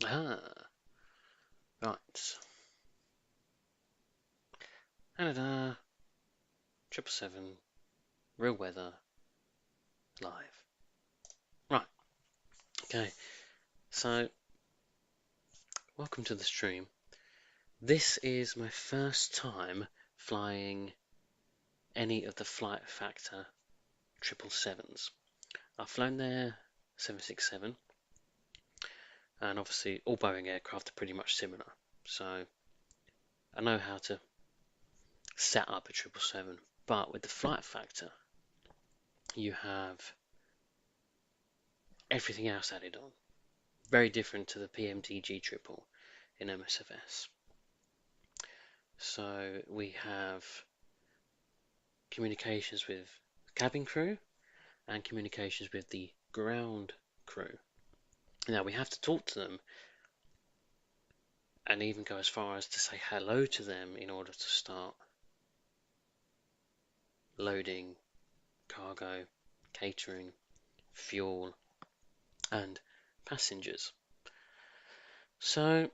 Ah, right. Haneda, 777, real weather, live. Right, okay. So, welcome to the stream. This is my first time flying any of the FlightFactor 777s. I've flown their 767, and obviously all Boeing aircraft are pretty much similar. So, I know how to set up a 777, but with the FlightFactor, you have everything else added on. Very different to the PMDG triple in MSFS. So we have communications with cabin crew and communications with the ground crew. Now we have to talk to them and even go as far as to say hello to them in order to start loading cargo, catering, fuel, and passengers. So,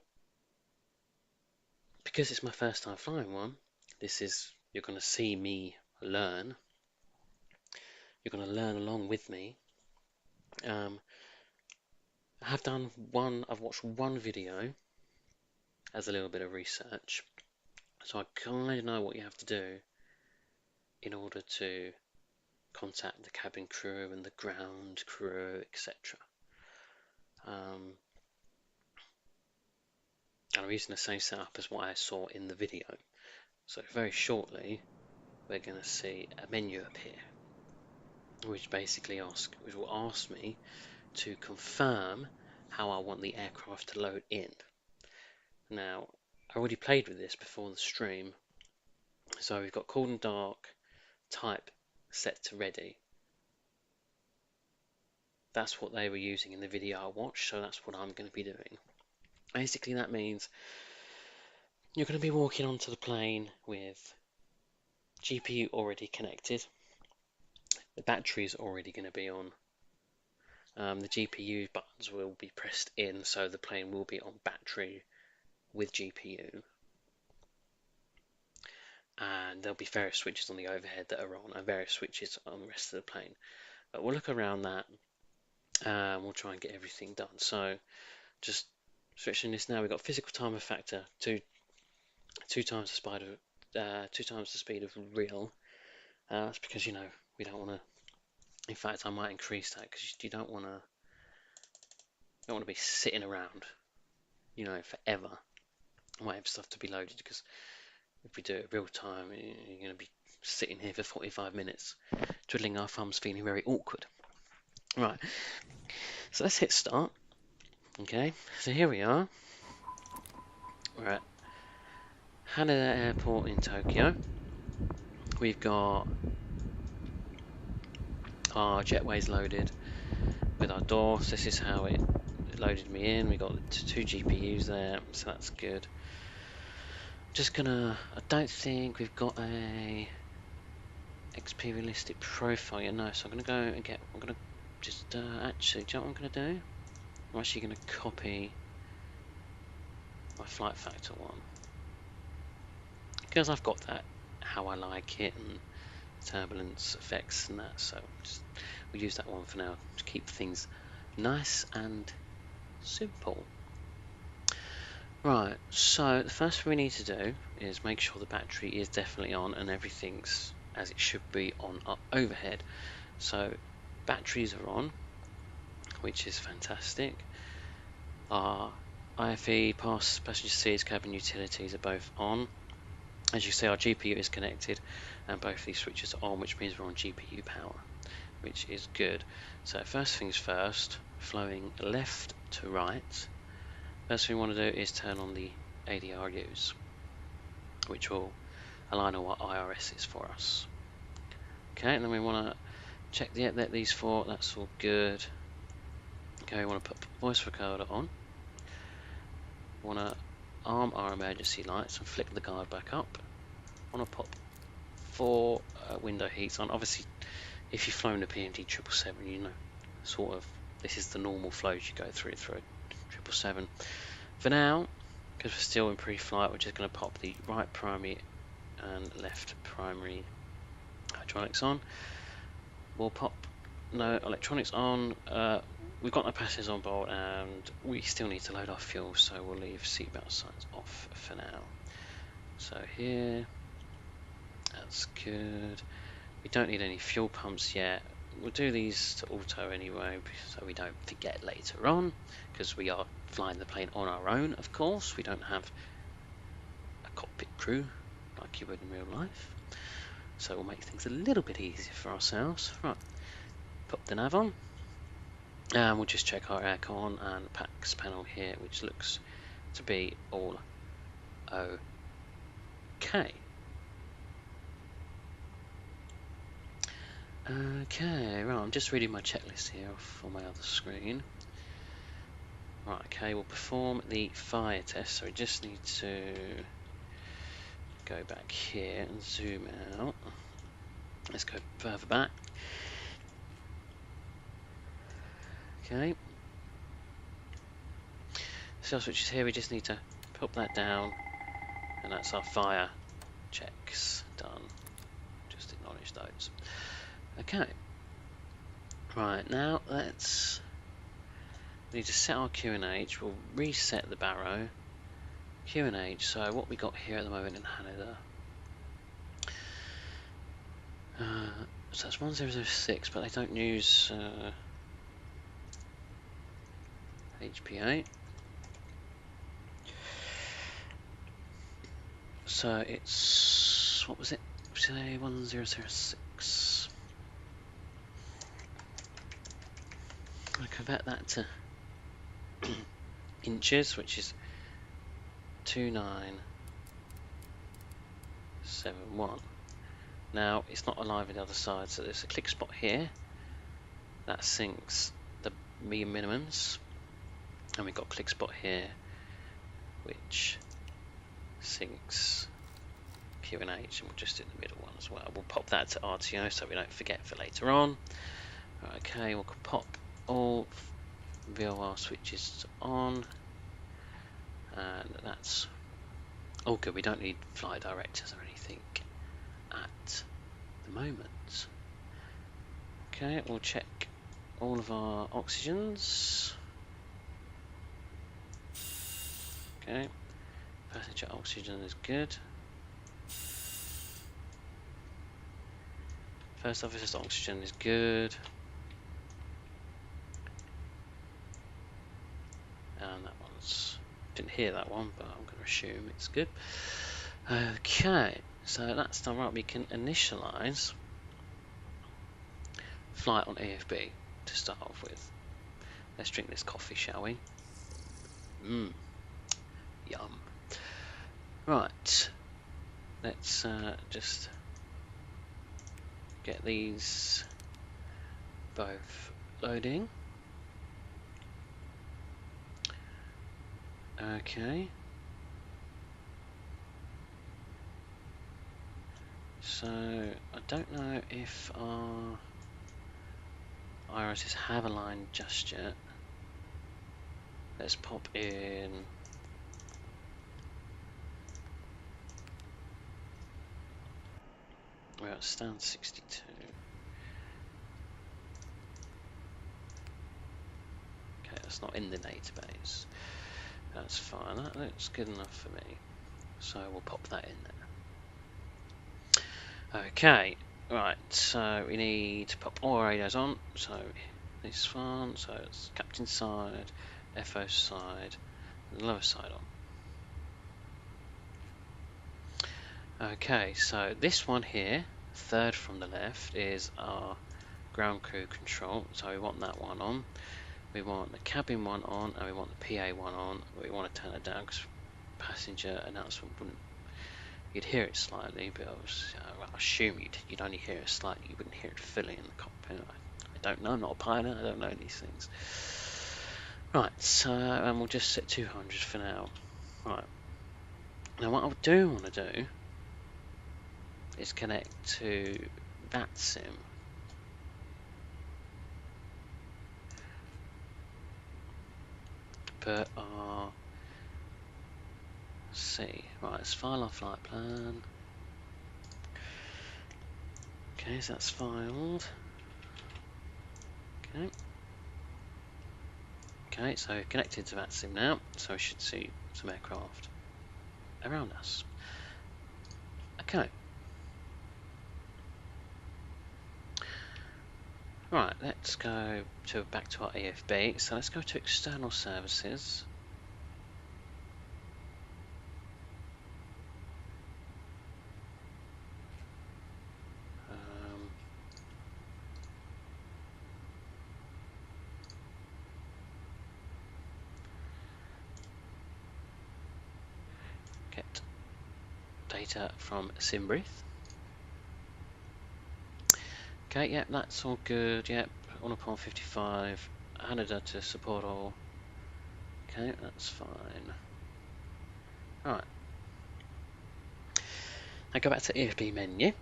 because it's my first time flying one, you're going to see me learn. You're going to learn along with me. I've watched one video as a little bit of research, so I kind of know what you have to do in order to contact the cabin crew and the ground crew, etc. And I'm using the same setup as what I saw in the video. So very shortly, we're going to see a menu appear, which will ask me to confirm how I want the aircraft to load in. Now, I already played with this before the stream, so we've got cold and dark type set to ready. That's what they were using in the video I watched, so that's what I'm going to be doing. Basically, that means you're going to be walking onto the plane with GPU already connected. The battery's already going to be on. The GPU buttons will be pressed in, so the plane will be on battery with GPU. And there'll be various switches on the overhead that are on and various switches on the rest of the plane. But we'll look around that and we'll try and get everything done. So just switching this now, we've got physical timer factor, two times the speed of real. That's because, we don't want to. In fact, I might increase that because you don't want to be sitting around, forever. I might have stuff to be loaded because if we do it real time, you're going to be sitting here for 45 minutes, twiddling our thumbs, feeling very awkward. Right, so let's hit start. Okay, so here we are. We're at Haneda Airport in Tokyo. We've got our jetways loaded with our doors. This is how it loaded me in. We got two GPUs there, so that's good. I don't think we've got a XP realistic profile yet, no, so I'm gonna go and I'm gonna just, actually, do you know what I'm gonna do? I'm actually gonna copy my FlightFactor one. Because I've got that, how I like it, and turbulence effects and that, so we'll use that one for now to keep things nice and simple. Right, so the first thing we need to do is make sure the battery is definitely on and everything's as it should be on our overhead. So batteries are on, which is fantastic. Our IFE, passenger seats, cabin utilities are both on. As you see, our GPU is connected and both these switches are on, which means we're on GPU power, which is good. So first things first, flowing left to right. First thing we want to do is turn on the ADRUs, which will align all our IRSs for us. Okay, and then we want to check these four, that's all good. Okay, we want to put voice recorder on. We want to arm our emergency lights and flick the guard back up. I want to pop 4 window heats on. Obviously, if you've flown a PMD 777, you know, sort of, this is the normal flows you go through a 777. For now, because we're still in pre-flight, we're just going to pop the right primary and left primary hydraulics on. We'll pop no electronics on. We've got no passengers on board, and we still need to load our fuel, so we'll leave seatbelt signs off for now. So here, that's good. We don't need any fuel pumps yet. We'll do these to auto anyway, so we don't forget later on, because we are flying the plane on our own, of course. We don't have a cockpit crew like you would in real life. So we'll make things a little bit easier for ourselves. Right, pop the nav on. And we'll just check our aircon and PAX panel here, which looks to be all okay. Okay, right, I'm just reading my checklist here off on my other screen. Right, okay, we'll perform the fire test, so we just need to go back here and zoom out. Let's go further back. Okay. Cell switches here, we just need to pop that down, and that's our fire checks done. Just acknowledge those. Okay. Right, now let's we need to set our QNH. We'll reset the barrow. QNH, so what we got here at the moment in Haneda. So that's 1006, but they don't use HPA. So it's, what was it? Say 1006. I'll convert that to inches, which is 2971. Now it's not alive on the other side, so there's a click spot here that syncs the minimums, and we've got a click spot here which syncs QNH, and we'll just do the middle one as well. We'll pop that to RTO so we don't forget for later on. Okay, we'll pop all VOR switches on, and that's all good. We don't need flight directors or anything at the moment. Okay, we'll check all of our oxygens. Okay, passenger oxygen is good. First officer's oxygen is good. And that one's, didn't hear that one, but I'm going to assume it's good. Okay, so that's done. Right, we can initialize flight on AFB to start off with. Let's drink this coffee, shall we? Yum. Right, let's just get these both loading. Okay. So I don't know if our irises have aligned just yet. Let's pop in we're at stand 62. Okay, that's not in the database. That's fine, that looks good enough for me. So we'll pop that in there. Okay, right, so we need to pop all our radios on. So this one, so it's captain side, FO side, and lower side on. Okay, so this one here, third from the left, is our ground crew control. So we want that one on. We want the cabin one on, and we want the PA one on. We want to turn it down because passenger announcement wouldn't. You'd hear it slightly, but I assume you'd only hear it slightly. You wouldn't hear it fully in the cockpit. I don't know. I'm not a pilot. I don't know these things. Right. So and we'll just set 200 for now. Right. Now what I do want to do is connect to VATSIM. But C. Right, let's file our flight plan. Okay, so that's filed. Okay. Okay, so connected to that sim now, so we should see some aircraft around us. Okay. Right, let's go back to our EFB. So let's go to external services. Get data from SimBrief. Okay, yep, that's all good. Yep, on upon 55. Haneda to support all. Okay, that's fine. Alright. Now go back to EFB menu.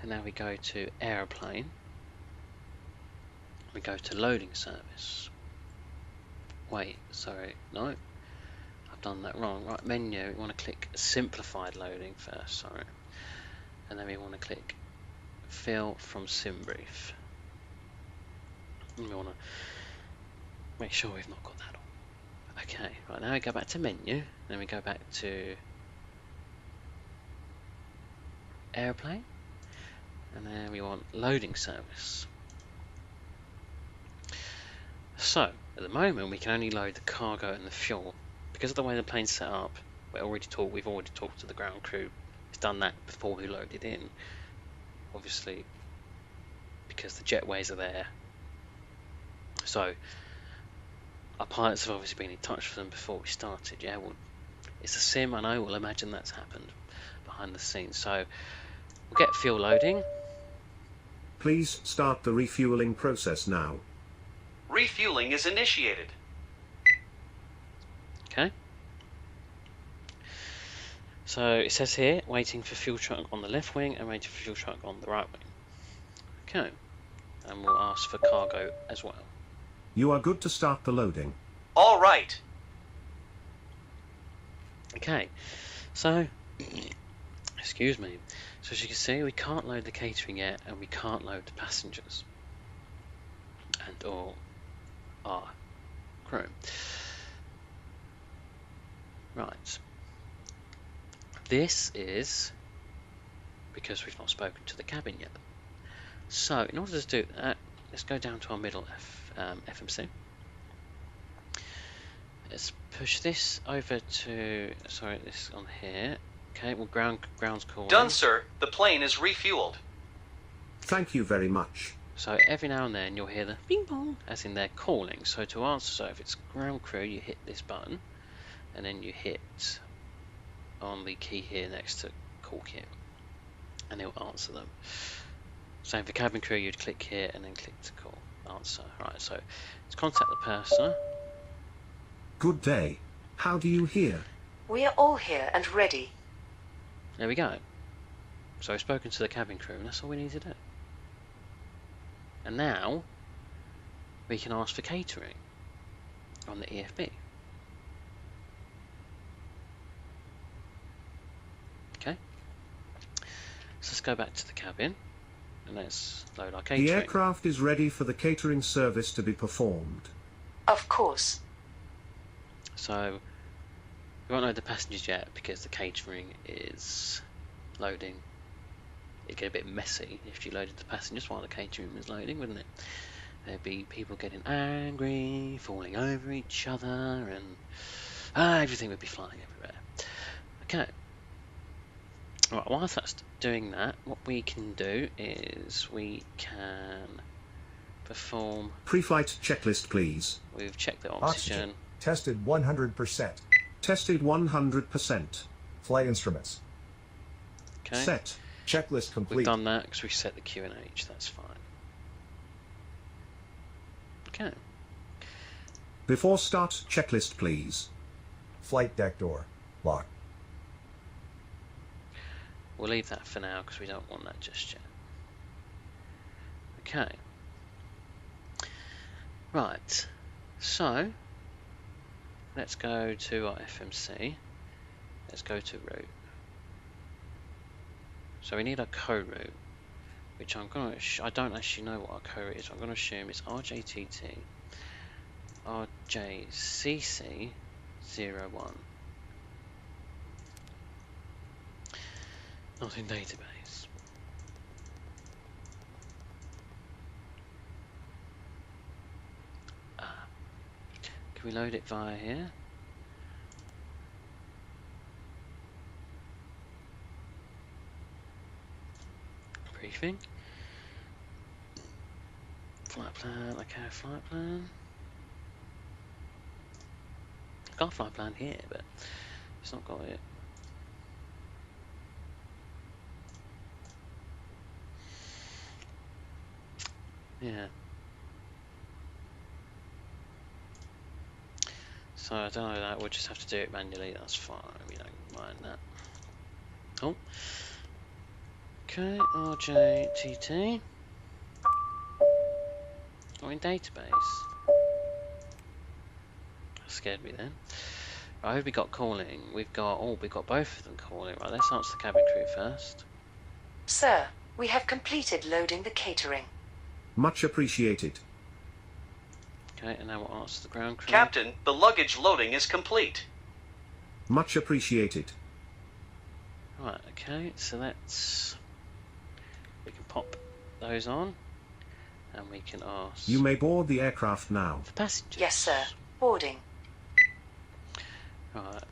And now we go to aeroplane. We go to loading service. Wait, sorry, no. I've done that wrong. Right, menu, we want to click simplified loading first, sorry. And then we want to click fill from SimBrief. And we want to make sure we've not got that on. Okay, right, now we go back to menu, then we go back to airplane, and then we want loading service. So, at the moment we can only load the cargo and the fuel. Because of the way the plane's set up, we've already talked to the ground crew. It's done that before we loaded in. Obviously, because the jetways are there. So, our pilots have obviously been in touch with them before we started. Yeah, well, it's a sim, I know, we'll imagine that's happened behind the scenes. So, we'll get fuel loading. Please start the refueling process now. Refueling is initiated. Okay. So it says here, waiting for fuel truck on the left wing and waiting for fuel truck on the right wing. Okay. And we'll ask for cargo as well. You are good to start the loading. All right. Okay. So, excuse me. So as you can see, we can't load the catering yet, and we can't load the passengers. And or our crew. Right. This is because we've not spoken to the cabin yet. So, in order to do that, let's go down to our middle FMC. Let's push this over to, sorry, this on here. Okay, well, ground's calling. Done, sir. The plane is refueled. Thank you very much. So every now and then you'll hear the bing bong, as in they're calling. So to answer, so if it's ground crew, you hit this button, and then you hit on the key here next to call queue, and it'll answer them. Same for cabin crew, you'd click here and then click to call answer. Right, so let's contact the purser. Good day. How do you hear? We are all here and ready. There we go. So we've spoken to the cabin crew, and that's all we need to do. And now we can ask for catering on the EFB. Okay. So let's go back to the cabin and let's load our catering. The aircraft is ready for the catering service to be performed. Of course. So we won't load the passengers yet because the catering is loading. It'd get a bit messy if you loaded the passengers while the catering was loading, wouldn't it? There'd be people getting angry, falling over each other, and everything would be flying everywhere. Okay. Right, whilst that's doing that, what we can do is we can perform... Pre-flight checklist, please. We've checked the oxygen. Tested 100%. Tested 100%. Flight instruments. Okay. Set. Checklist complete. We've done that because we set the QNH, that's fine. Okay. Before start, checklist, please. Flight deck door. Locked. We'll leave that for now because we don't want that just yet. Okay. Right. So, let's go to our FMC. Let's go to route. So we need a co-route, which I'm going to. I don't actually know what our co-route is. I'm going to assume it's RJTT RJCC01. Not in database. Can we load it via here? Briefing. Flight plan, okay, flight plan. I've got a flight plan here, but it's not got it. Yeah. So I don't know that, we'll just have to do it manually, that's fine, we don't mind that. Oh. Okay, RJTT. Oh, in database. That scared me then. Right, who we got calling? We've got both of them calling. Right, let's answer the cabin crew first. Sir, we have completed loading the catering. Much appreciated. Okay, and now we'll answer the ground crew. Captain, the luggage loading is complete. Much appreciated. Right, okay, so we can pop those on, and we can ask You may board the aircraft now. for passengers. Yes, sir. Boarding. Right.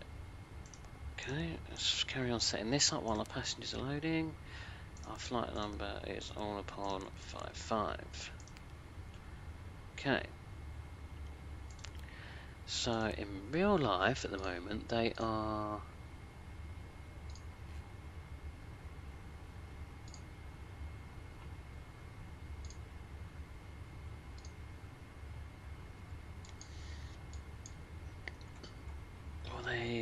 Okay, let's carry on setting this up while our passengers are loading. Our flight number is all upon 55. Okay. So in real life at the moment they are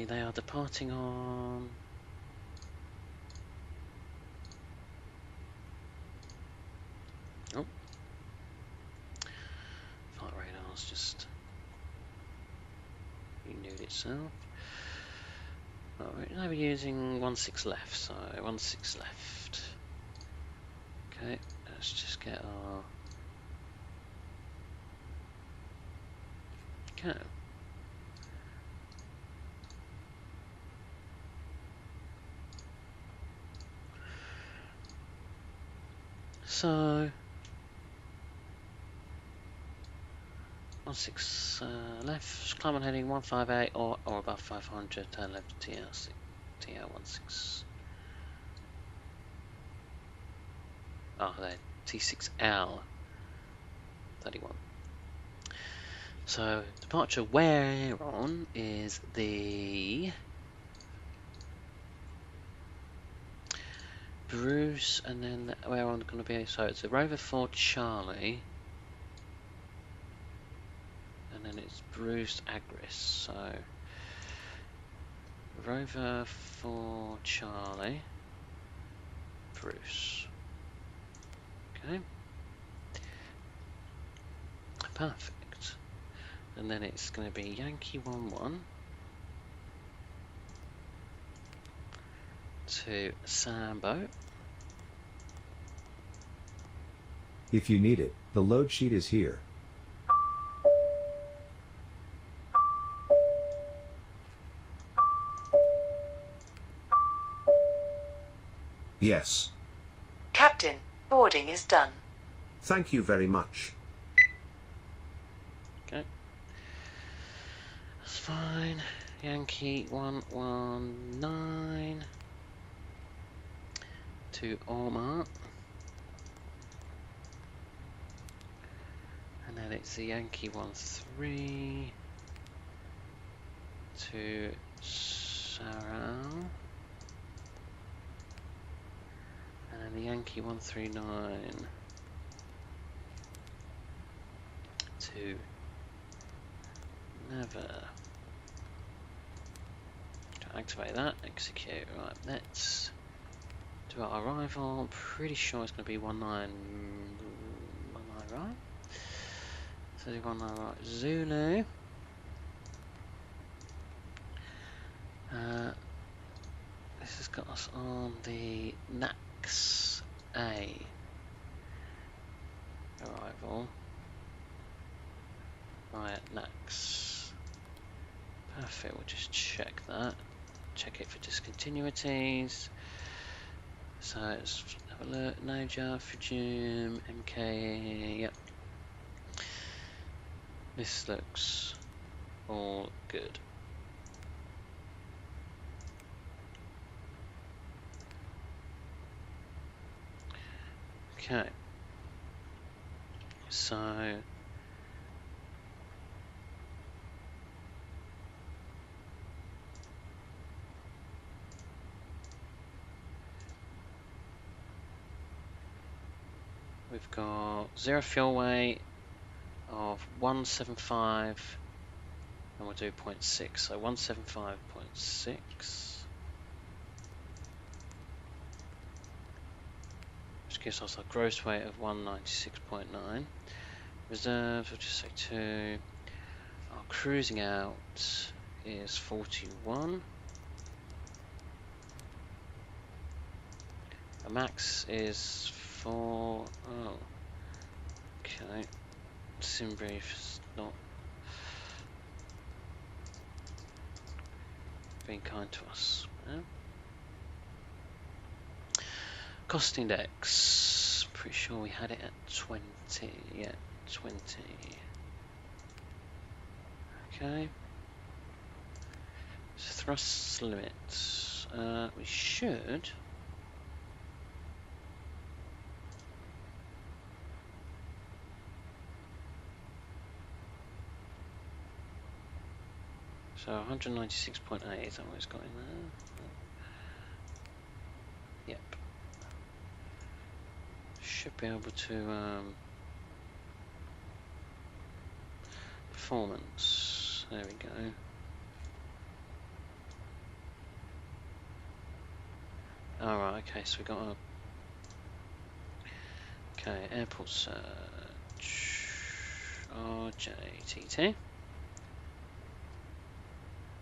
they are departing on flight radar's just renewed itself. Right, now we're using 16 left, so 16 left. Okay, let's just get our okay. So 16 left, climb on heading 158 or above 500, turn left TL16. Oh, there, T6L 31. So departure we're on is the Bruce, and then where on going to be? So it's a Rover 4 Charlie, and then it's Bruce Agris. So Rover 4 Charlie, Bruce. Okay, perfect. And then it's going to be Yankee 11 to Sambo. If you need it, the load sheet is here. Yes. Captain, boarding is done. Thank you very much. Okay. That's fine. Yankee 119 to Ormar. And then it's the Yankee 13 to Sarau. And then the Yankee 139 to Never. To activate that, execute. Right, let's do our arrival. I'm pretty sure it's going to be 19, right? So do 19 right. Zulu. us on the NAX A arrival. Right, NAX. Perfect, we'll just check that. Check it for discontinuities. So let's have a look. Noja, Fujim, MK. Yep. This looks all good. Okay. So we've got 0 fuel weight of 175 and we'll do 0.6, so 175.6, which gives us a gross weight of 196.9. Reserves, we'll just say 2. Our cruising out is 41. Our max is 4. Oh, okay. Sim brief is not being kind to us. Yeah. Cost index, pretty sure we had it at 20. Yeah, 20. Okay. So thrust limits. We should. So 196.8 is that what it's got in there? Yep. Should be able to performance. There we go. Alright, okay, so we got a airport search. RJTT.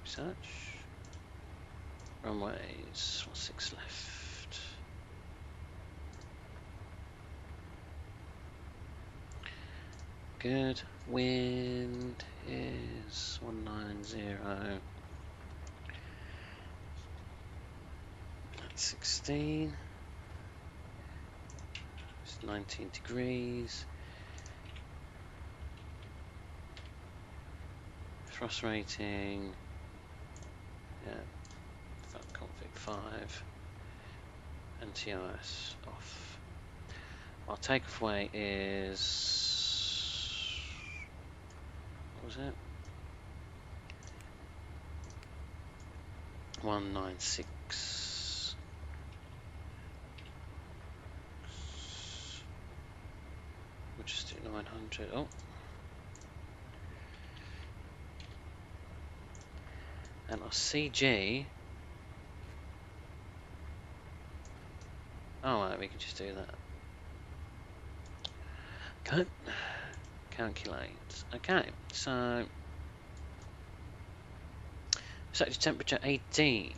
Search. Runways, 6 left. Good. Wind is 190. That's 16. It's 19 degrees. Thrust rating. Yeah. Config 5. And TOS off. Our takeoff weight is. What was it? 196. We'll just do 900. Oh. And our CG. Oh, right, we can just do that. Okay. Calculate. Okay, so set temperature 18.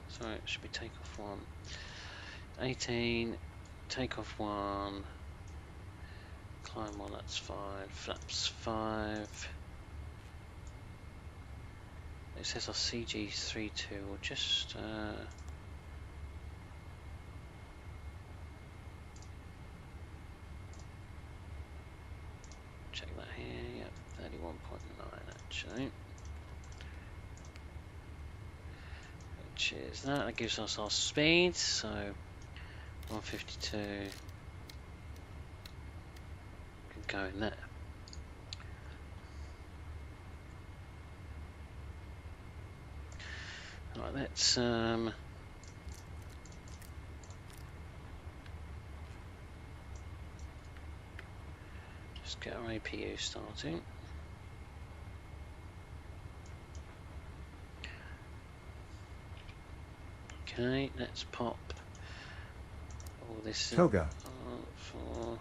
So it should be takeoff 1. 18, takeoff 1. Climb 1, that's 5. Flaps 5. It says our CG32. We'll just check that here. Yep, 31.9 actually. Which is that. That gives us our speed. So 152. Could go in there. Right, let's just get our APU starting. Okay, let's pop this is Toga. for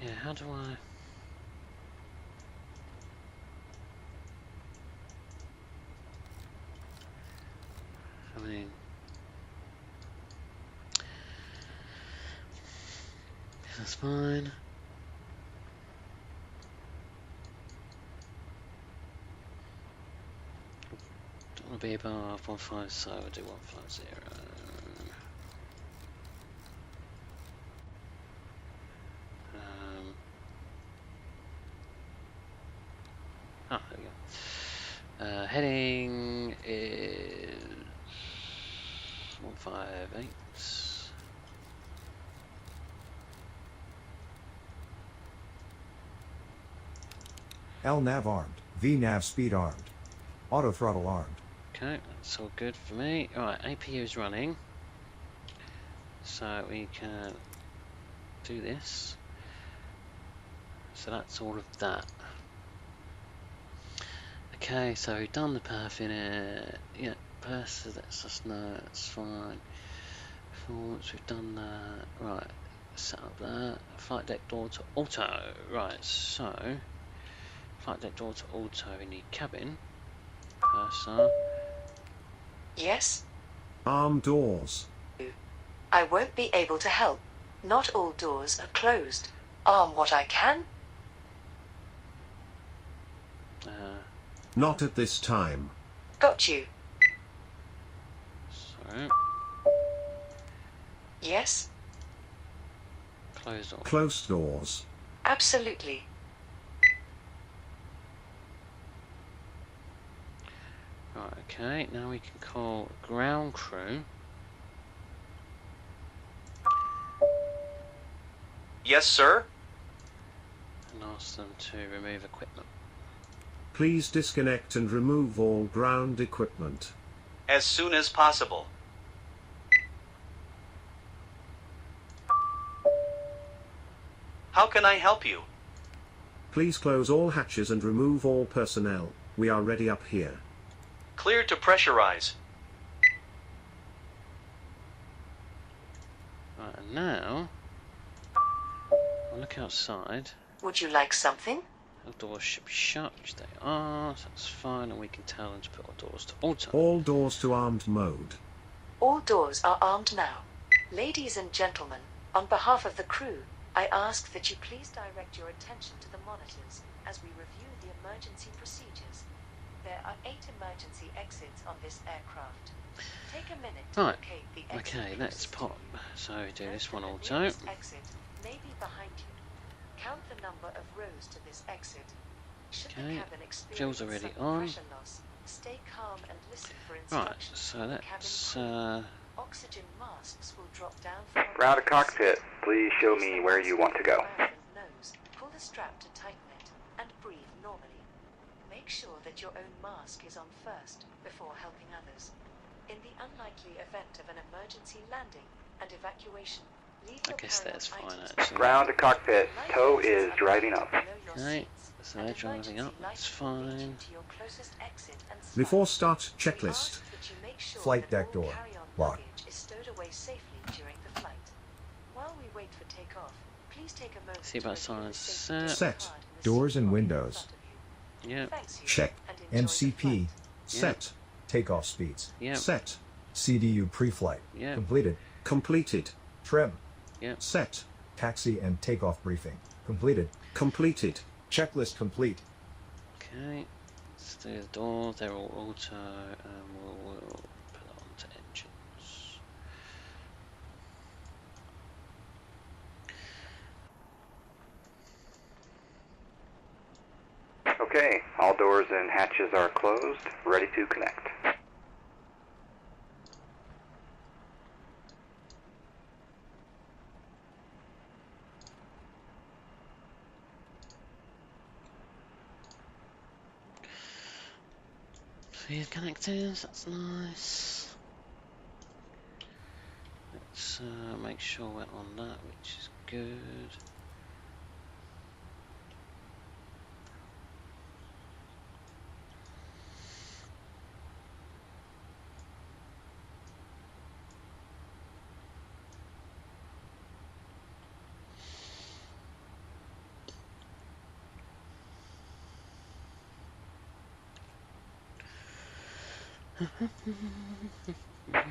yeah, how do I mean that's fine. Don't want to be above 150, so I'll do 150. There we go. Heading is 158. L nav armed. V nav speed armed. Auto throttle armed. Okay, that's all good for me. Alright, APU is running. So we can do this. So that's all of that. Okay, so we've done the perf in it. Yeah, perf, that's just no, that's fine. Once we've done that, right, set up that. Flight deck door to auto. Right, so flight deck door to auto, we need cabin. Cursor. Yes? Arm doors. I won't be able to help. Not all doors are closed. Arm what I can? Not at this time. Got you. So, Yes? close door. Closed doors. Absolutely. Right, okay, now we can call ground crew. Yes, sir. And ask them to remove equipment. Please disconnect and remove all ground equipment. As soon as possible. How can I help you? Please close all hatches and remove all personnel. We are ready up here. Clear to pressurize. Right, and now, I'll look outside. Would you like something? Our doors should be shut, which they are, so that's fine, and we can tell them to put our doors to auto. All doors to armed mode. All doors are armed now. Ladies and gentlemen, on behalf of the crew, I ask that you please direct your attention to the monitors as we review the emergency procedures. There are 8 emergency exits on this aircraft. Take a minute to Right, locate the exit okay, let's closest to pop. you. So we do Note this one that the auto. nearest exit may be behind you. Count the number of rows to this exit. Should the Okay, cabin experience fuel's already sudden on. pressure loss, stay calm and listen for Right, instructions so from the let's, cabin crew. Oxygen masks will drop down from Ground to cockpit. Please show me where you want to go. Nose. Pull the strap to tighten it and breathe normally. Make sure that your own mask is on first before helping others. In the unlikely event of an emergency landing and evacuation, leave I your guess that's carry-on fine items actually. Ground to cockpit. behind Tow you. is driving up. Below your Okay, seats, so and they're driving up, emergency that's lights will lead you fine. to your closest exit and Before slide. start, We checklist. ask that you make sure Flight that deck all door. carry-on Locked. luggage is stowed away safely during the flight. While we wait for takeoff, please take a moment See about to review the silence safety set. card in the Doors seat and pocket in windows. front of you. Yeah, Thanks, you, Check. and enjoy the MCP. flight. Set. Takeoff speeds. yeah, Set. CDU pre-flight. yeah, Completed. Completed. Trim. yeah. Set. Taxi and takeoff briefing. Completed. Completed. Checklist complete. Okay, let's do the door. They're all auto, and we'll put that on to engines. Okay, all doors and hatches are closed. Ready to connect. Feed connectors, that's nice. Let's make sure we're on that, which is good.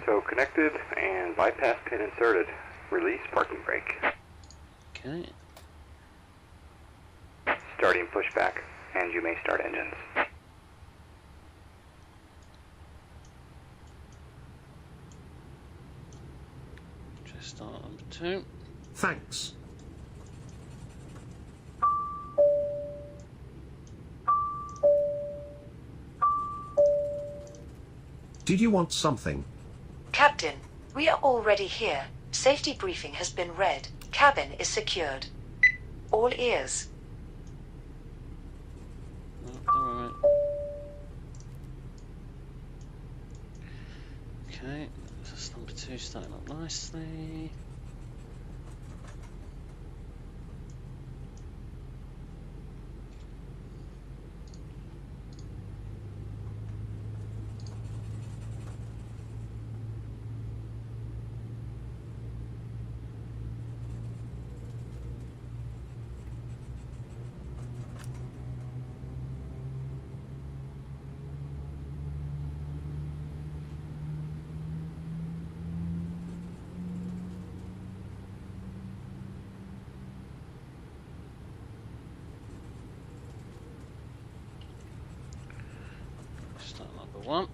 So connected and bypass pin inserted. Release parking brake. Okay. Starting pushback, and you may start engines. Just start number 2. Thanks. Did you want something? Captain, we are already here. Safety briefing has been read. Cabin is secured. All ears. Oh, alright. Okay, that's number 2 starting up nicely. Start number 1.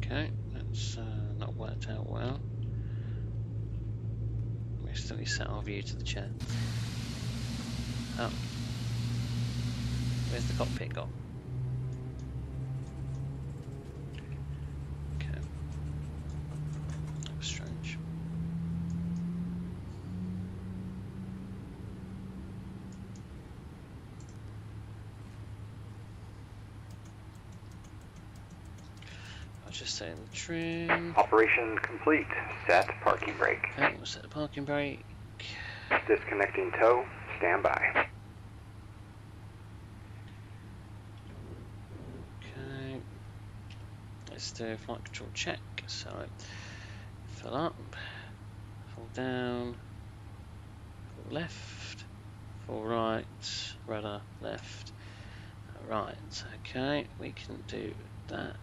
Okay, that's not worked out well. We instantly set our view to the chair. Oh, where's the cockpit gone? Okay, that was strange. I'll just set in the trim. Operation complete. Set parking brake. Okay, we'll set the parking brake. Disconnecting tow. Stand by. Okay, let's do a flight control check. So, fill up, fall down, fall left, fall right, rudder left, right. Okay, we can do that.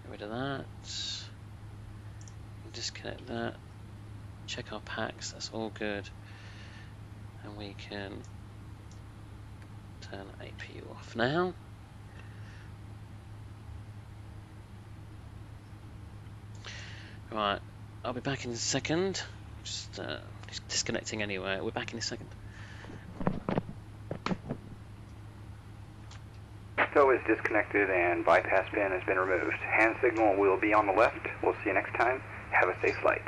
Get rid of that. Disconnect that. Check our packs. That's all good. And we can turn APU off now. Right, I'll be back in a second. Just disconnecting anyway. We're back in a second. Tow is disconnected and bypass pin has been removed. Hand signal will be on the left. We'll see you next time. Have a safe flight.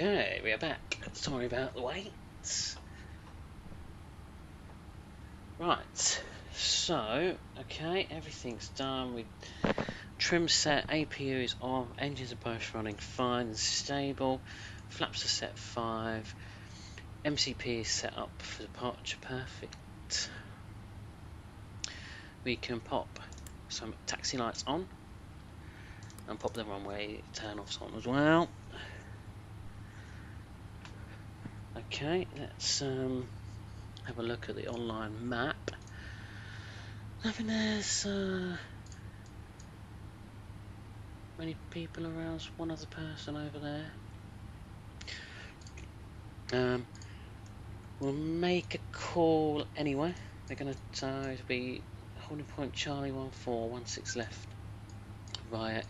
Okay, we are back. Sorry about the wait. Right, so, okay, everything's done. We trim set, APU is on, engines are both running fine and stable, flaps are set 5, MCP is set up for departure, perfect. We can pop some taxi lights on and pop the runway turn-offs on as well. Okay, let's have a look at the online map. Nothing there's many people around, there's one other person over there. We'll make a call anyway. They're going to be holding point Charlie 1416 left via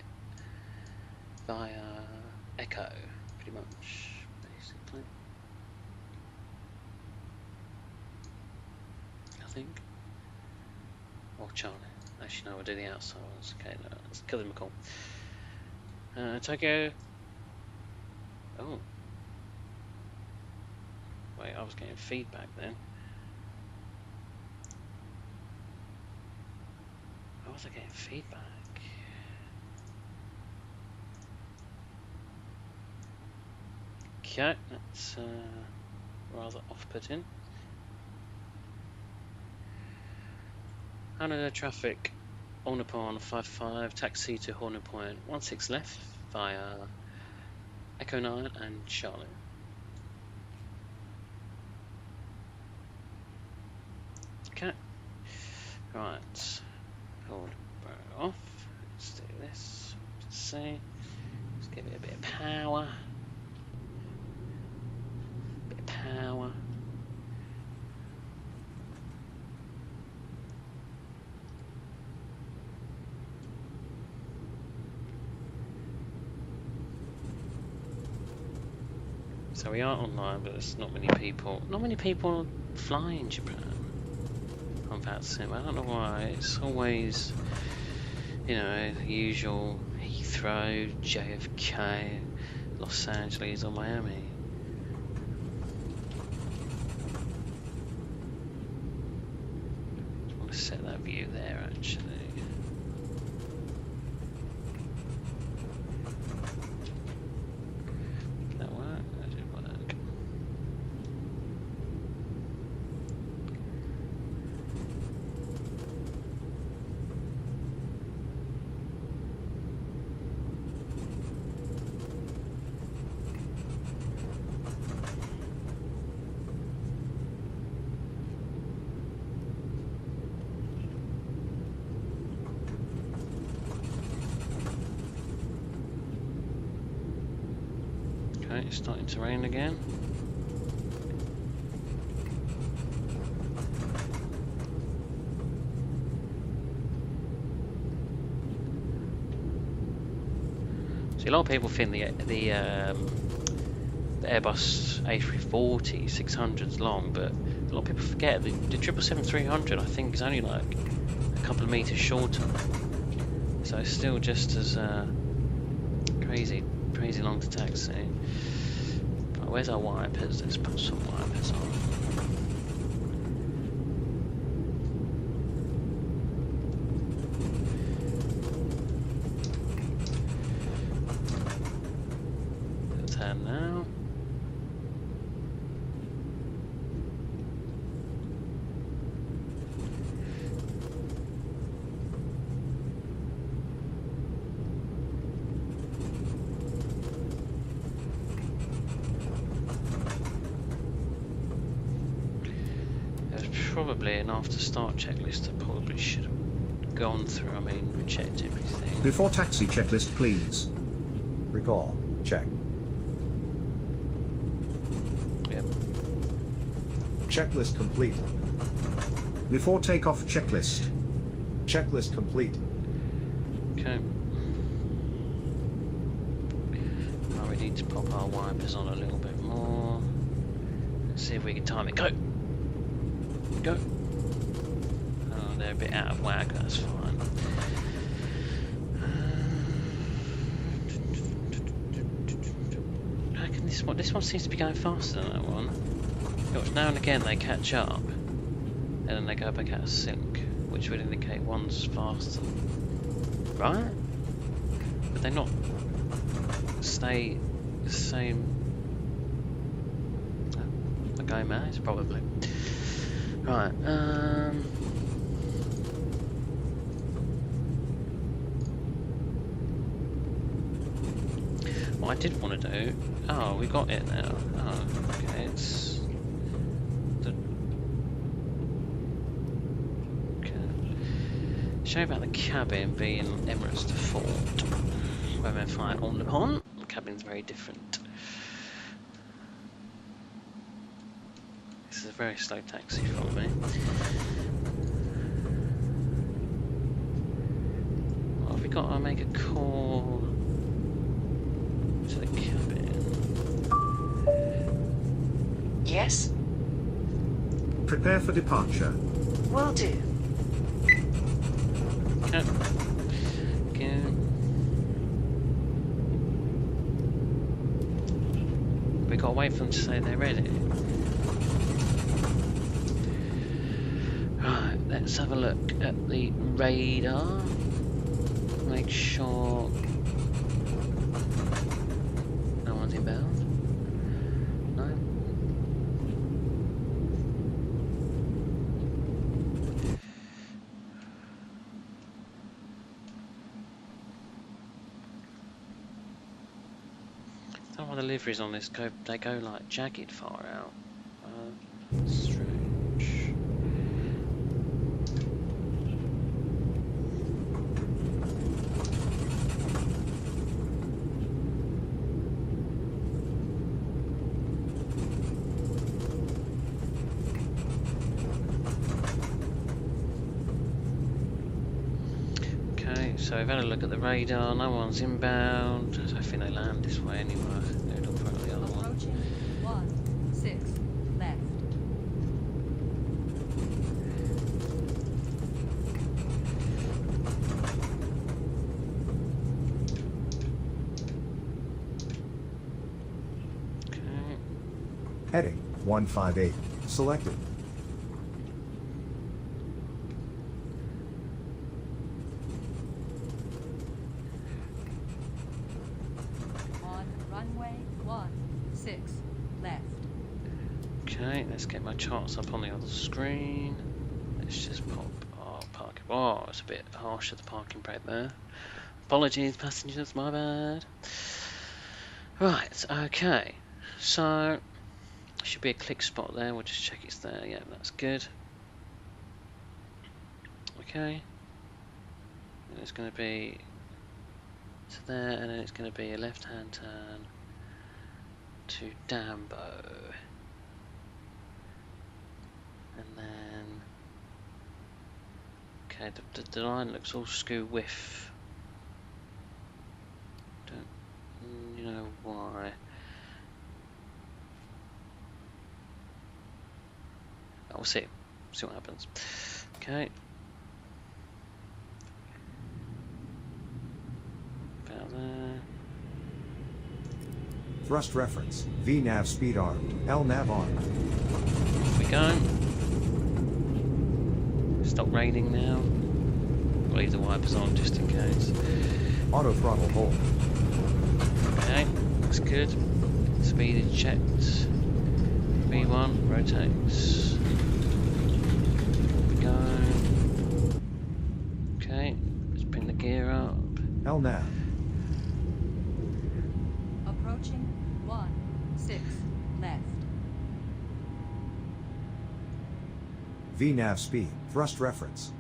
Echo, pretty much, basically. I think. Or Charlie. Actually, no, we'll do the outside ones. Okay, no, let's give them a call. Tokyo. Oh. Wait, I was getting feedback then. Why was I getting feedback? Okay, that's rather off-putting. Haneda traffic, on Nippon 55, taxi to Horner Point 16 left via Echo 9 and Charlie. Okay, right, hold burn off. Let's do this. Let's see. Let's give it a bit of power. Power. So we are online, but there's not many people. Not many people fly in Japan on that sim. I don't know why. It's always, you know, the usual Heathrow, JFK, Los Angeles, or Miami. Set that view there actually. Did that work? That did work. Okay, it's starting to rain again. See, a lot of people think the Airbus A340 600 is long, but a lot of people forget the 777-300 I think is only like a couple of meters shorter, so it's still just as crazy long to taxi. Right, where's our wipers? Let's put some wipers on. Turn now. Probably an after start checklist I probably should have gone through. I mean, we checked everything. Before taxi checklist, please. Recall. Check. Yep. Checklist complete. Before takeoff checklist. Checklist complete. Okay. Now we need to pop our wipers on a little bit more. Let's see if we can time it. Go! Go! Oh, they're a bit out of whack, that's fine. How can This one seems to be going faster than that one. Which now and again they catch up, and then they go back out of sync, which would indicate one's faster, right? But they not stay the same. The game is probably right. What I did want to do. Oh, we got it now. Oh, okay. It's the. Okay. Show about the cabin being Emirates default. When we're flying on Nippon, the cabin's very different. This is a very slow taxi for me. Well, have we got to make a call to the cabin? Yes? Prepare for departure. Will do. Okay. Again. We gotta wait for them to say they're ready. Right, let's have a look at the radar. Make sure no one's inbound. No. I don't know why the liveries on this go like jagged far out. Strange. Okay, so we've had a look at the radar, no one's inbound. I don't think they land this way anyway. They'd look for the other one. Approaching 16 left. Okay. Heading 158. Selected. On runway 16 left. Okay, let's get my charts up on the other screen. Let's just pop our parking. Oh, it's a bit harsh at the parking brake there. Apologies, passengers, my bad. Right, okay. So, should be a click spot there. We'll just check it's there. Yeah, that's good. Okay. And it's going to be to there, and then it's going to be a left-hand turn to Dambo. And then, okay, the line looks all skew whiff. Don't you know why? We'll see what happens. Okay. About there. Thrust reference. VNAV speed armed. LNAV armed. Off we go. Stop raining now. We'll leave the wipers on just in case. Auto throttle hold. Okay, that's good. Speed is checked. V1 rotates. Go. Okay, let's bring the gear up. LNAV. Approaching 16 left. VNAV speed. Thrust reference.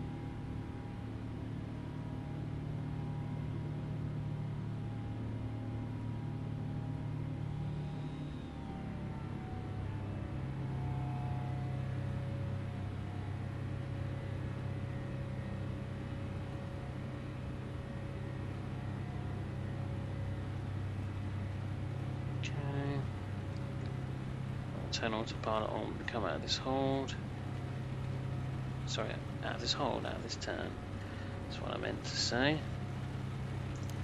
Okay. I'll turn autopilot on and come out of this hold. Sorry, out of this hold, out of this turn. That's what I meant to say.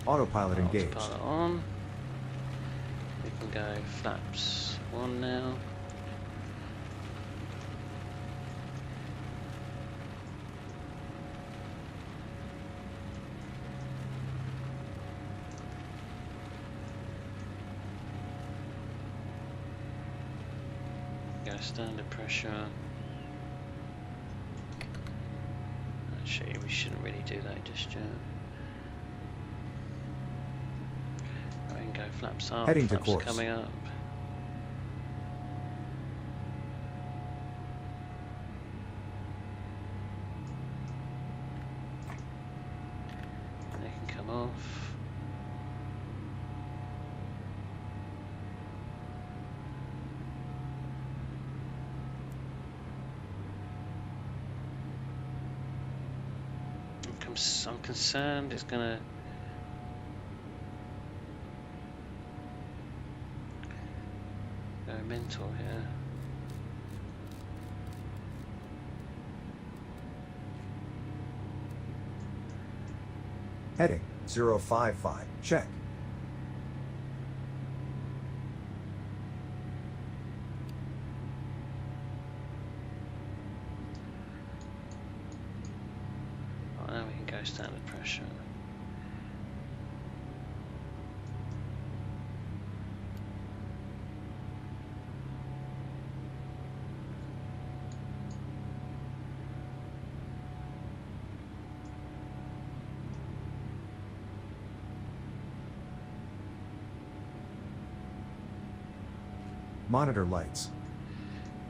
Autopilot engaged. Autopilot on. We can go flaps 1 now. Go standard pressure. Actually, we shouldn't really do that just yet. We can go flaps up, Heading to flaps course. coming up. They can come off. I'm concerned it's gonna go mental here. Heading 055. Check. Right, now we can go standard pressure. Monitor lights.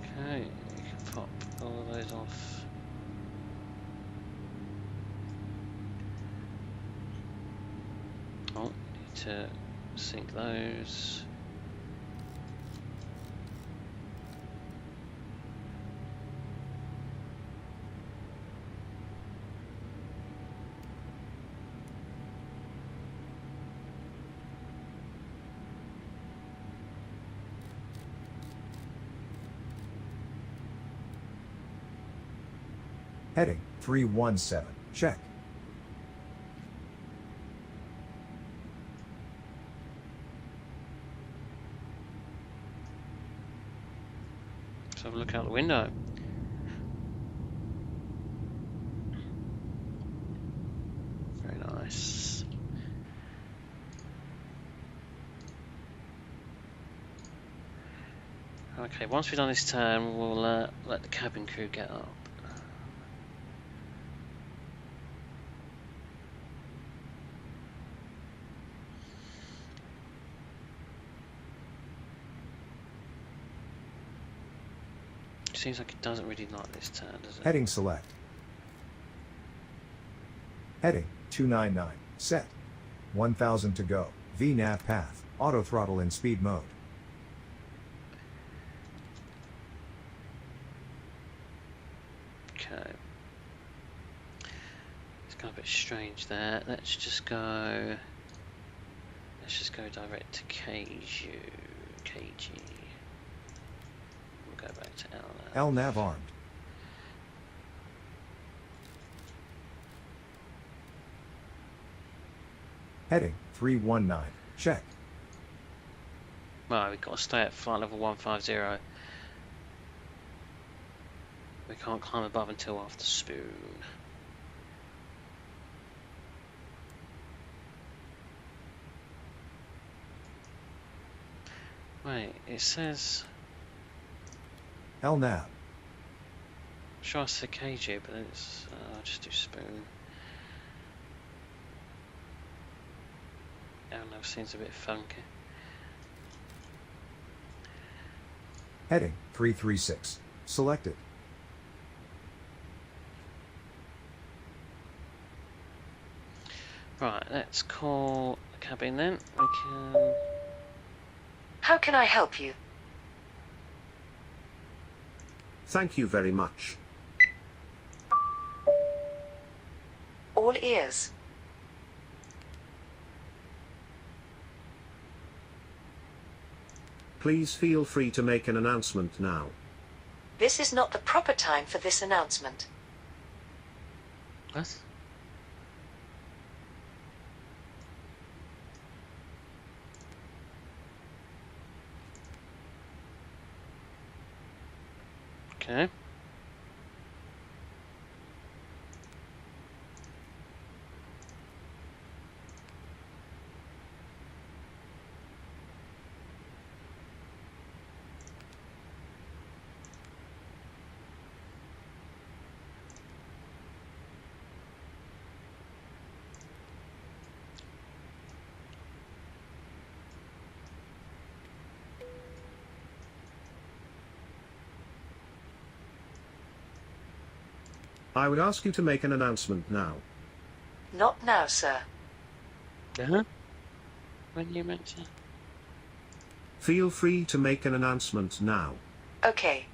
Okay, you can pop all of those off. Oh, need to sync those. Heading 317. Check. Let's have a look out the window. Very nice. Okay, once we've done this turn, we'll let the cabin crew get up. Seems like it doesn't really like this turn, does it? Heading select. Heading 299. Set. 1000 to go. VNAV path. Auto throttle in speed mode. Okay. It's got a bit strange there. Let's just go direct to KG. We'll go back to L now. LNAV armed. Heading 319. Check. Right, we've got to stay at flight level 150. We can't climb above until after spoon. Wait, it says... LNAV. Sure I said KG, but it's... I'll just do spoon. LNAV seems a bit funky. Heading 336. Selected. Right, let's call the cabin then. We can... How can I help you? Thank you very much. All ears. Please feel free to make an announcement now. This is not the proper time for this announcement. What? Okay. I would ask you to make an announcement now. Not now, sir. Uh-huh. When you mention. Feel free to make an announcement now. Okay.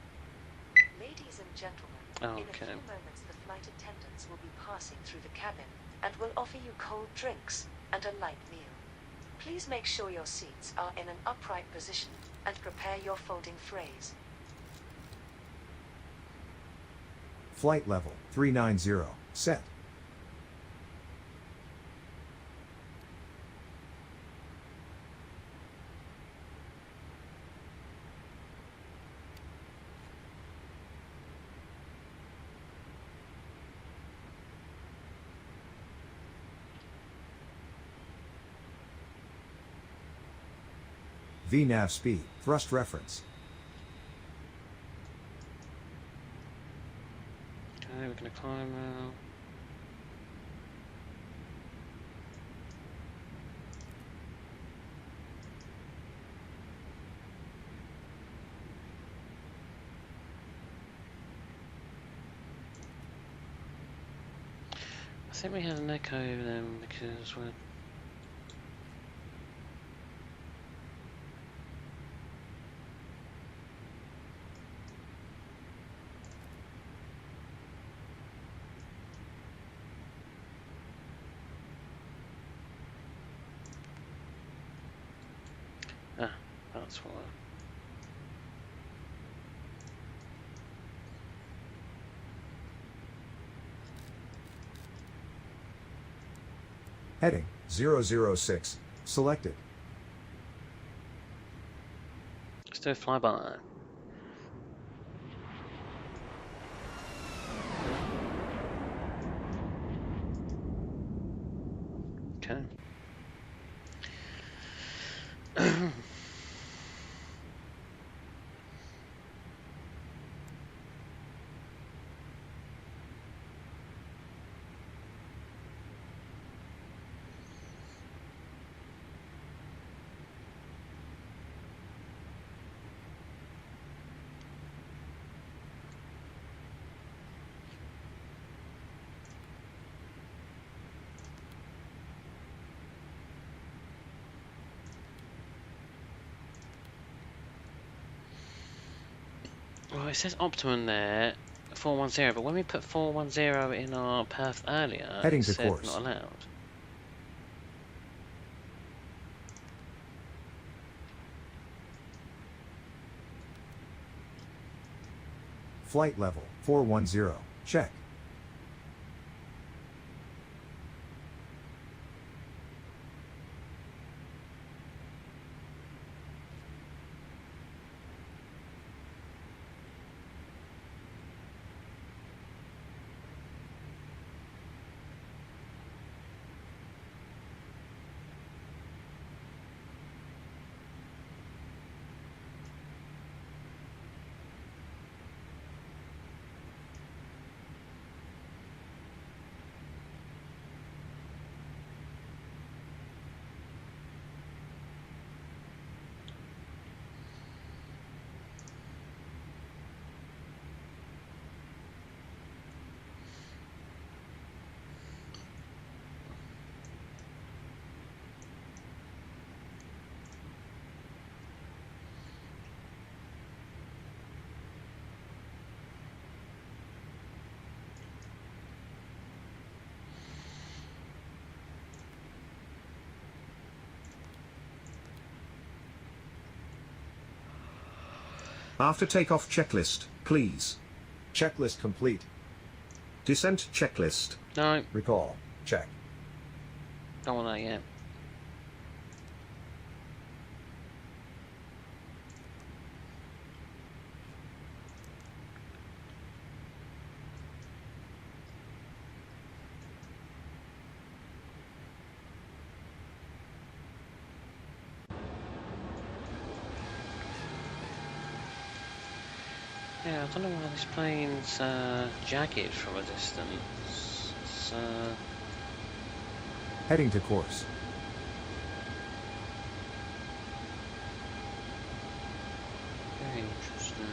Ladies and gentlemen, in a few Okay. moments the flight attendants will be passing through the cabin and will offer you cold drinks and a light meal. Please make sure your seats are in an upright position and prepare your folding phrase. Flight level 390. Set. VNAV speed, thrust reference. Okay, we're gonna climb now. I think we had an echo then because we're. Ah, that's why. Heading 006. Selected. Let's do a flyby. Okay. Well, it says optimum there, 410, but when we put 410 in our path earlier, Heading it to said course. not allowed. Flight level 410. Check. After takeoff checklist, please. Checklist complete. Descent checklist. No, Recall. Check. don't want that yet. Yeah, I don't know why this plane's jagged from a distance. It's, Heading to course. very interesting.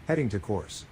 Heading to course.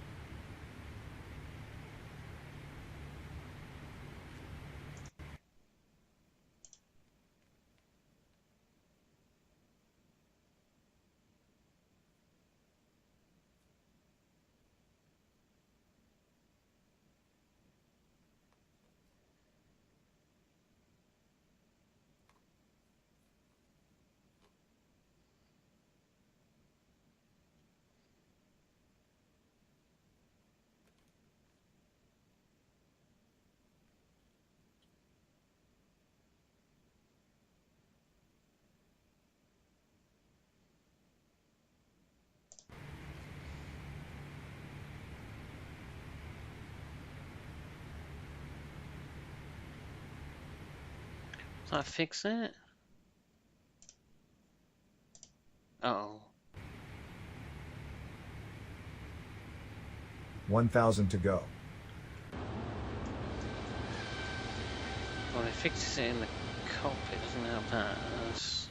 Did I fix it? Uh-oh. 1,000 to go. Well, it fixes it in the cockpit, doesn't help that. That's...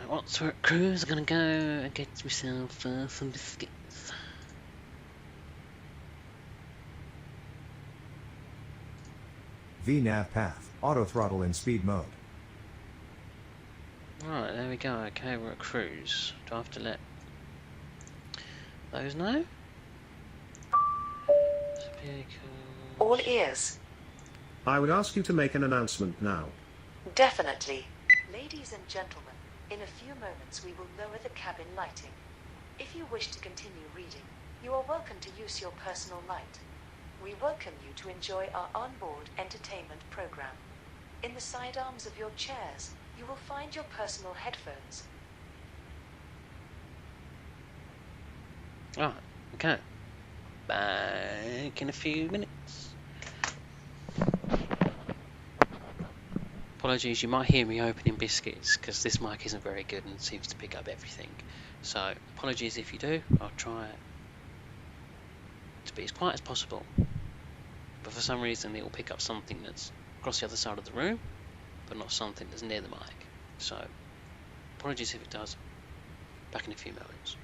What's for cruise? I'm gonna go and get myself some biscuits. VNAV path. Auto throttle in speed mode. Right, there we go. Okay, we're at cruise. Do I have to let those know? All ears. I would ask you to make an announcement now. Definitely. Ladies and gentlemen, in a few moments we will lower the cabin lighting. If you wish to continue reading, you are welcome to use your personal light. We welcome you to enjoy our onboard entertainment program. In the sidearms of your chairs, you will find your personal headphones. Right, okay. Back in a few minutes. Apologies, you might hear me opening biscuits because this mic isn't very good and seems to pick up everything. So apologies if you do. I'll try to be as quiet as possible. But for some reason it will pick up something that's across the other side of the room, but not something that's near the mic. So apologies if it does. Back in a few moments.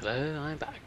Hello, I'm back.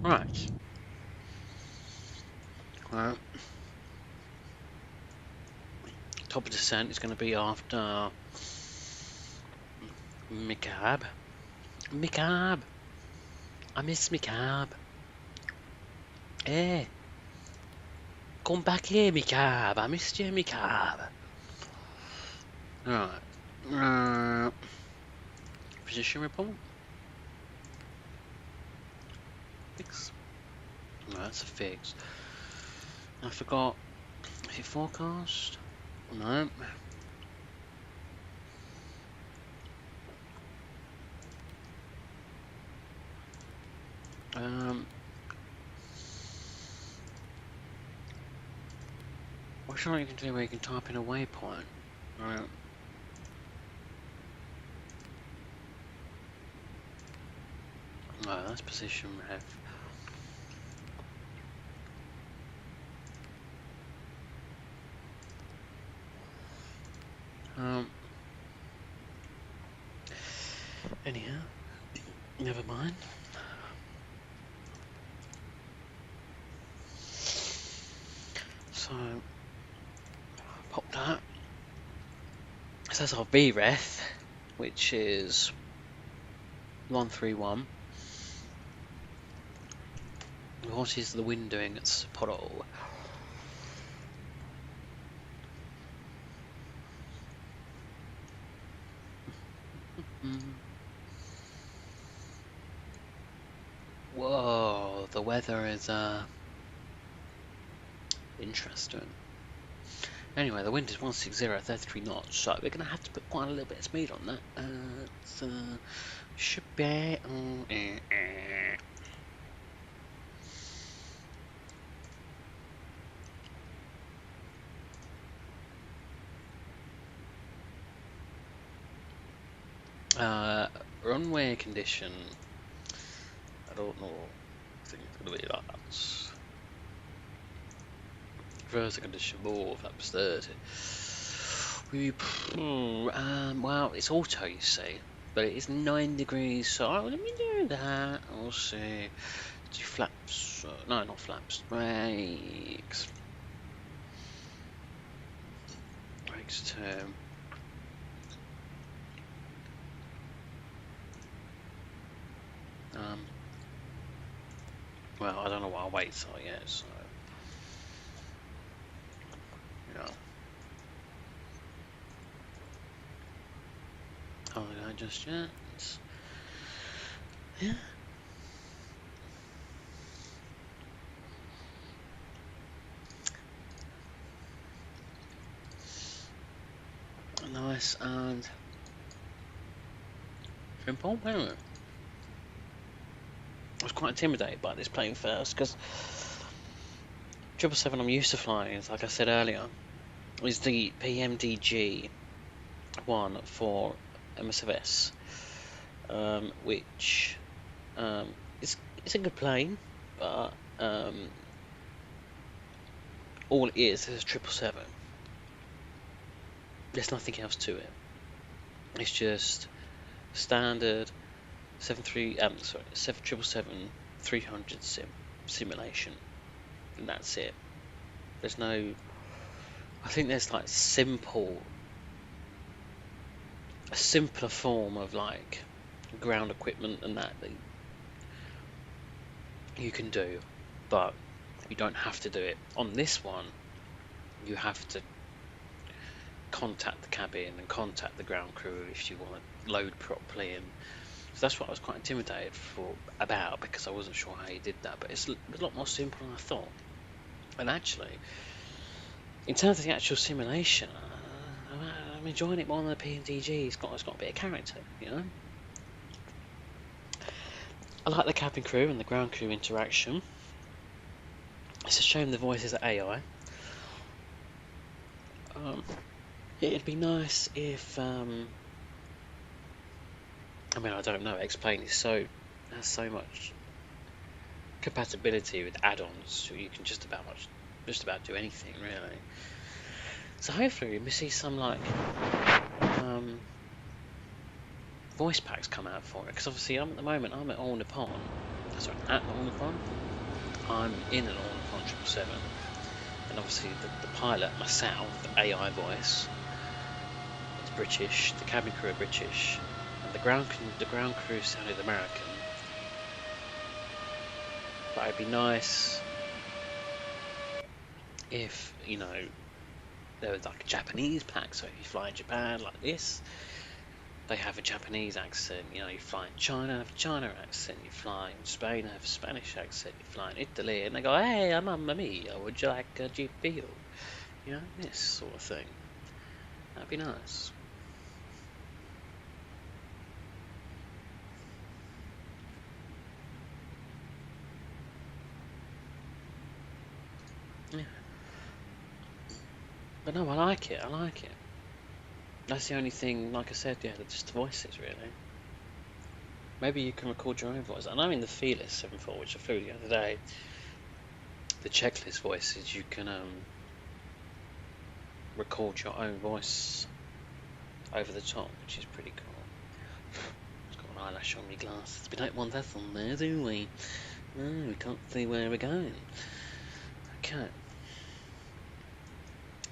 Right. Well, top of descent is going to be after my cab. My cab. I miss my cab. Hey, come back here, my cab. I missed you, my cab. Right. Position report. Fix. No, that's a fix. I forgot. Is it forecast? No. What's something you can do where you can type in a waypoint? Right. No, that's position ref. Anyhow, never mind. So, pop that. So that's our VREF, which is 131. What is the wind doing at Sapporo? Whoa, the weather is interesting. Anyway, the wind is 160 at 33 knots, so we're gonna have to put quite a little bit of speed on that. Should be runway condition. I don't know. I think it's gonna be like that. Vertical condition more, flaps 30. Well, it's auto, you see, but it is 9 degrees, so let me do that. I'll see. Do flaps? No, not flaps. Brakes. Brakes 2. Well, I don't know what our weights are yet, so yeah. Oh, I just yet. Yeah. Nice and simple, isn't it? I was quite intimidated by this plane first because 777 I'm used to flying, like I said earlier, is the PMDG one for MSFS, which it's a good plane, but all it is 777. There's nothing else to it. It's just standard 777-300 simulation, and that's it. There's no. I think there's like a simpler form of like ground equipment and that you can do, but you don't have to do it. On this one, you have to contact the cabin and contact the ground crew if you want to load properly, and so that's what I was quite intimidated about, because I wasn't sure how you did that. But it's a lot more simple than I thought. And actually, in terms of the actual simulation, I'm enjoying it more than the PMDG. It's got a bit of character, you know. I like the cabin crew and the ground crew interaction. It's a shame the voices are AI. It'd be nice if I mean, I don't know. X-Plane has so much compatibility with add-ons, so you can just about do anything really. So hopefully we see some like voice packs come out for it, because obviously at the moment I'm at All Nippon. Sorry, at All Nippon. I'm in an All Nippon 777, and obviously the pilot myself, the AI voice, is British. The cabin crew are British, and the ground crew sounded American. But it'd be nice if, you know, there was like a Japanese pack, so if you fly in Japan like this, they have a Japanese accent. You know, you fly in China, have a China accent. You fly in Spain, have a Spanish accent. You fly in Italy, and they go, "Hey, I'm Mamma Mia, would you like a GPO?" You know, this sort of thing. That'd be nice. Yeah. But no, I like it. I like it. That's the only thing, like I said, yeah, just the voices, really. Maybe you can record your own voice. I know in the Fearless 74, which I flew the other day, the checklist voices, you can record your own voice over the top, which is pretty cool. It's got an eyelash on my glasses. We don't want that on there, do we? No, we can't see where we're going. Okay.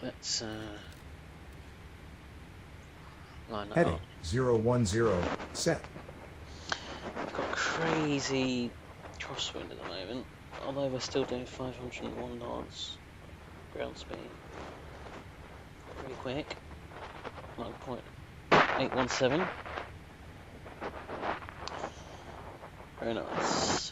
Let's line that Heading up. 010, set. I've got crazy crosswind at the moment, although we're still doing 501 knots ground speed. Pretty quick. 9.817. Very nice.